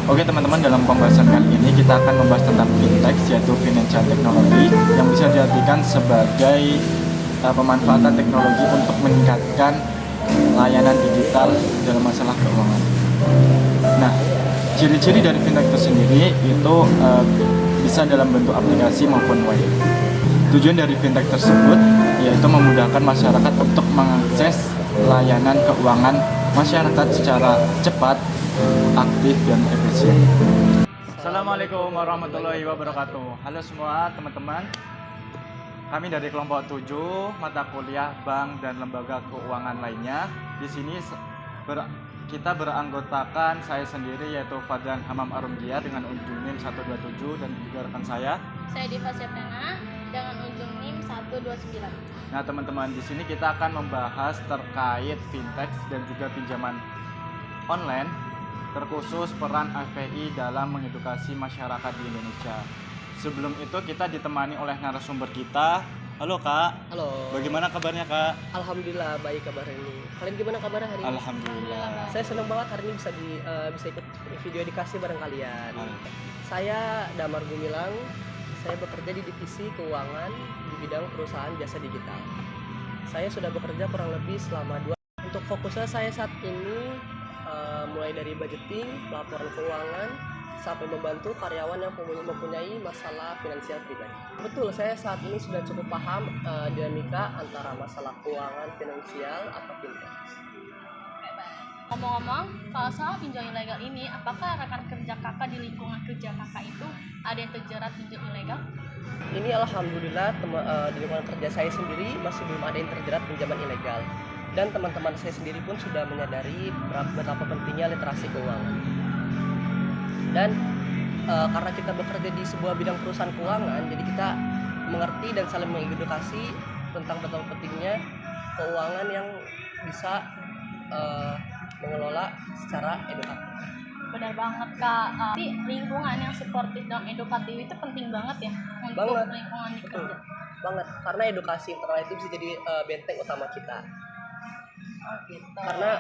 Oke teman-teman, dalam pembahasan kali ini kita akan membahas tentang fintech, yaitu financial technology, yang bisa diartikan sebagai pemanfaatan teknologi untuk meningkatkan layanan digital dalam masalah keuangan. Nah, ciri-ciri dari fintech itu sendiri itu bisa dalam bentuk aplikasi maupun web. Tujuan dari fintech tersebut yaitu memudahkan masyarakat untuk mengakses layanan keuangan masyarakat secara cepat, aktif, dan efisien. Assalamualaikum warahmatullahi wabarakatuh. Halo semua teman-teman. Kami dari kelompok 7 mata kuliah bank dan lembaga keuangan lainnya. Di sini kita beranggotakan saya sendiri yaitu Fadlan Hamam Arumjia dengan unjung NIM 127 dan juga rekan saya Diva Septena dengan unjung NIM 129. Nah, teman-teman, di sini kita akan membahas terkait fintech dan juga pinjaman online, terkhusus peran FPI dalam mengedukasi masyarakat di Indonesia. Sebelum itu kita ditemani oleh narasumber kita. Halo Kak. Halo. Bagaimana kabarnya Kak? Alhamdulillah baik kabar ini. Kalian gimana kabarnya hari ini? Alhamdulillah. Saya senang banget hari ini bisa ikut video edukasi bareng kalian. Saya Damar Gumilang. Saya bekerja di divisi keuangan di bidang perusahaan jasa digital. Saya sudah bekerja kurang lebih selama 2. Untuk fokusnya saya saat ini mulai dari budgeting, pelaporan keuangan, sampai membantu karyawan yang mempunyai masalah finansial pribadi. Betul, saya saat ini sudah cukup paham dinamika antara masalah keuangan finansial atau fintech. Ngomong-ngomong, kalau soal pinjol ilegal ini, apakah rekan kerja kakak di lingkungan kerja kakak itu ada yang terjerat pinjol ilegal? Ini alhamdulillah di lingkungan kerja saya sendiri masih belum ada yang terjerat pinjaman ilegal. Dan teman-teman saya sendiri pun sudah menyadari betapa pentingnya literasi keuangan. Dan karena kita bekerja di sebuah bidang perusahaan keuangan, jadi kita mengerti dan saling mengedukasi tentang betapa pentingnya keuangan yang bisa mengelola secara edukatif. Benar banget Kak. Tapi lingkungan yang suportif dan edukatif itu penting banget ya untuk lingkungan di kerja. Banget, karena edukasi internal itu bisa jadi benteng utama kita. Oh gitu. Karena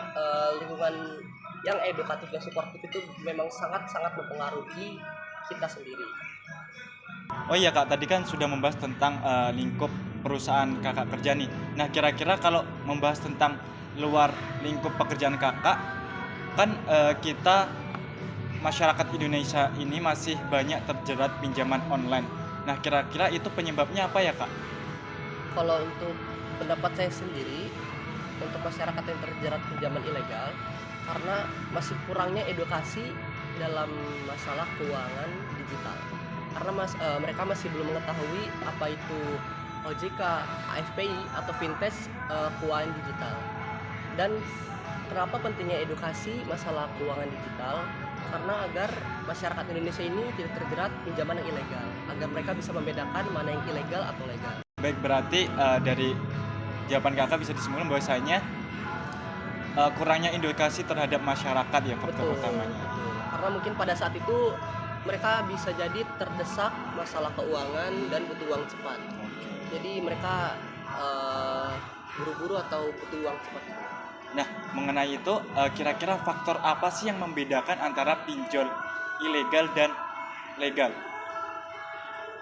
lingkungan yang edukatif dan suportif itu memang sangat-sangat mempengaruhi kita sendiri. Oh iya Kak, tadi kan sudah membahas tentang lingkup perusahaan kakak kerja nih. Nah, kira-kira kalau membahas tentang luar lingkup pekerjaan kakak, kan kita masyarakat Indonesia ini masih banyak terjerat pinjaman online. Nah, kira-kira itu penyebabnya apa ya Kak? Kalau untuk pendapat saya sendiri, untuk masyarakat yang terjerat pinjaman ilegal, karena masih kurangnya edukasi dalam masalah keuangan digital. Karena mereka masih belum mengetahui apa itu OJK, AFPI atau fintech keuangan digital. Dan kenapa pentingnya edukasi masalah keuangan digital? Karena agar masyarakat Indonesia ini tidak terjerat pinjaman yang ilegal, agar mereka bisa membedakan mana yang ilegal atau legal. Baik, berarti dari jawaban kakak bisa disimpulkan bahwasanya kurangnya edukasi terhadap masyarakat ya faktor utamanya. Betul. Karena mungkin pada saat itu mereka bisa jadi terdesak masalah keuangan dan butuh uang cepat. Jadi mereka buru-buru atau butuh uang cepat. Nah, mengenai itu kira-kira faktor apa sih yang membedakan antara pinjol ilegal dan legal?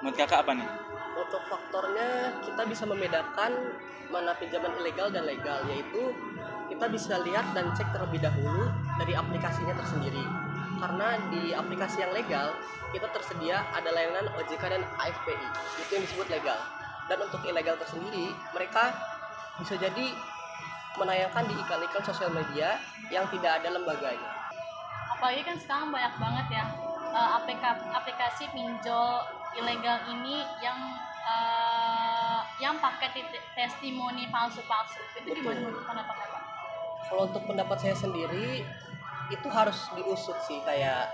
Menurut kakak apa nih? Untuk faktornya kita bisa membedakan mana pinjaman ilegal dan legal, yaitu kita bisa lihat dan cek terlebih dahulu dari aplikasinya tersendiri. Karena di aplikasi yang legal kita tersedia ada layanan OJK dan AFPI, itu yang disebut legal. Dan untuk ilegal tersendiri mereka bisa jadi menayangkan di iklan-iklan sosial media yang tidak ada lembaganya. Apalagi kan sekarang banyak banget ya aplikasi pinjol ilegal ini yang pakai testimoni palsu-palsu. Itu gimana menurut pendapat Bapak? Kalau untuk pendapat saya sendiri itu harus diusut sih, kayak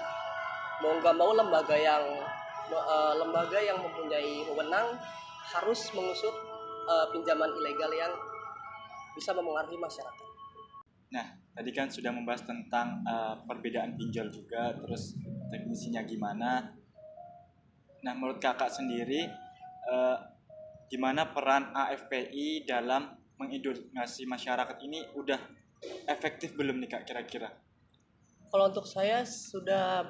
mau nggak mau lembaga yang mempunyai wewenang harus mengusut pinjaman ilegal yang bisa mempengaruhi masyarakat. Nah, tadi kan sudah membahas tentang perbedaan pinjol juga, terus teknisinya gimana. Nah, menurut kakak sendiri, gimana peran AFPI dalam mengedukasi masyarakat ini udah efektif belum nih Kak kira-kira? Kalau untuk saya sudah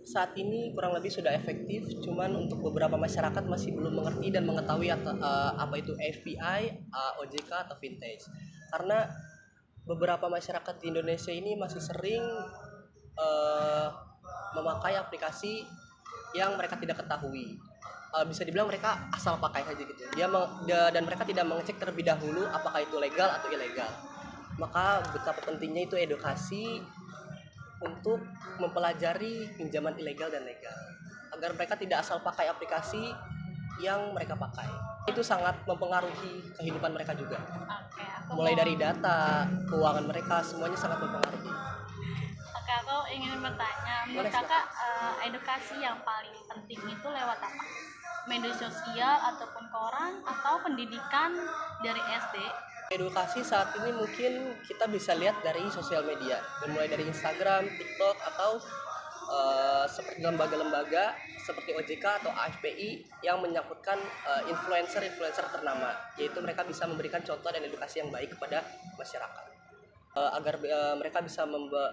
saat ini kurang lebih sudah efektif, cuman untuk beberapa masyarakat masih belum mengerti dan mengetahui apa itu FPI, OJK atau vintage. Karena beberapa masyarakat di Indonesia ini masih sering eh, memakai aplikasi yang mereka tidak ketahui. Bisa dibilang mereka asal pakai saja gitu. Dan mereka tidak mengecek terlebih dahulu apakah itu legal atau ilegal. Maka betapa pentingnya itu edukasi untuk mempelajari pinjaman ilegal dan legal agar mereka tidak asal pakai aplikasi yang mereka pakai. Itu sangat mempengaruhi kehidupan mereka juga. Oke, Mulai dari data, keuangan mereka, semuanya sangat mempengaruhi. Oke, aku ingin bertanya, menurut Boleh, kakak edukasi yang paling penting itu lewat apa? Media sosial ataupun koran atau pendidikan dari SD? Edukasi saat ini mungkin kita bisa lihat dari sosial media, mulai dari Instagram, TikTok, atau seperti lembaga-lembaga seperti OJK atau AFPI yang menyangkutkan influencer-influencer ternama, yaitu mereka bisa memberikan contoh dan edukasi yang baik kepada masyarakat agar mereka bisa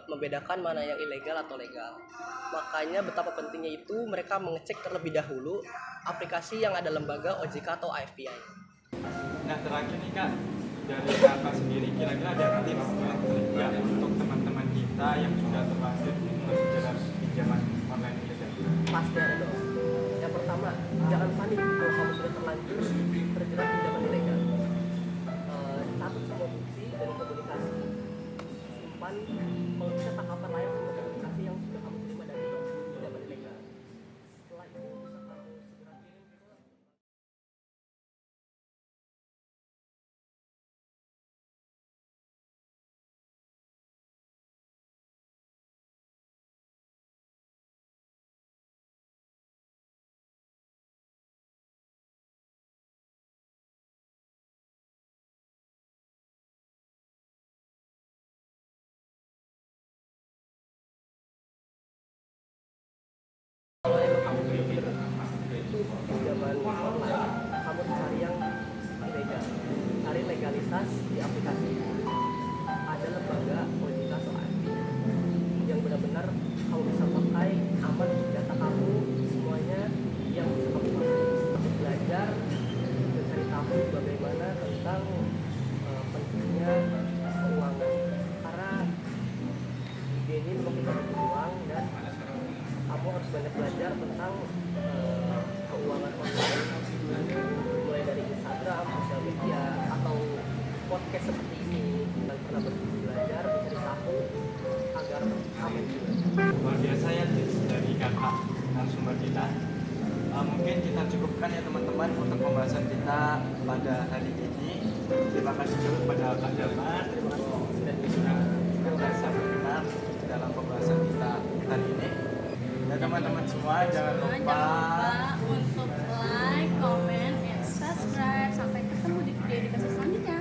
membedakan mana yang ilegal atau legal. Makanya betapa pentingnya itu mereka mengecek terlebih dahulu aplikasi yang ada lembaga OJK atau AFPI. Nah terakhir nih Kak, dari kakak sendiri kira-kira ada tips dan trik nggak untuk teman-teman kita yang sudah terlanjur terjerat pinjaman online ilegal? Pasti ada dong. Yang pertama, jangan panik kalau kamu sudah terlanjur terjerat pinjaman ilegal. Catat semua bukti dan komunikasi, simpan kalau bisa tangkapan layar semua komunikasi yang sudah kamu terima dari pinjaman ilegal. Setelah itu bisa kamu segera kirim ke kalau emang kamu pikir itu pinjaman online, kamu cari yang ilegal, cari legalitas di aplikasi. Ada lembaga OJK atau AFPI yang benar-benar kamu bisa pakai, aman data kamu semuanya yang bisa kamu pakai untuk belajar dan cari tahu bagaimana tentang pentingnya keuangan, karena di ini memang kita butuh uang dan kamu harus banyak belajar tentang keuangan online, mulai dari Instagram, sosial media, atau podcast seperti ini. Dan pernah belajar, mencari tahu agar aman juga. Luar biasa ya tips dari kakak narasumber kita. Mungkin kita cukupkan ya teman-teman untuk pembahasan kita pada hari ini. Terima kasih dulu kepada Kak Damar. Terima kasih sudah berkenan dalam pembahasan kita hari ini. Dan teman-teman semua jangan lupa untuk like, comment, and subscribe. Sampai ketemu di video edukasi selanjutnya.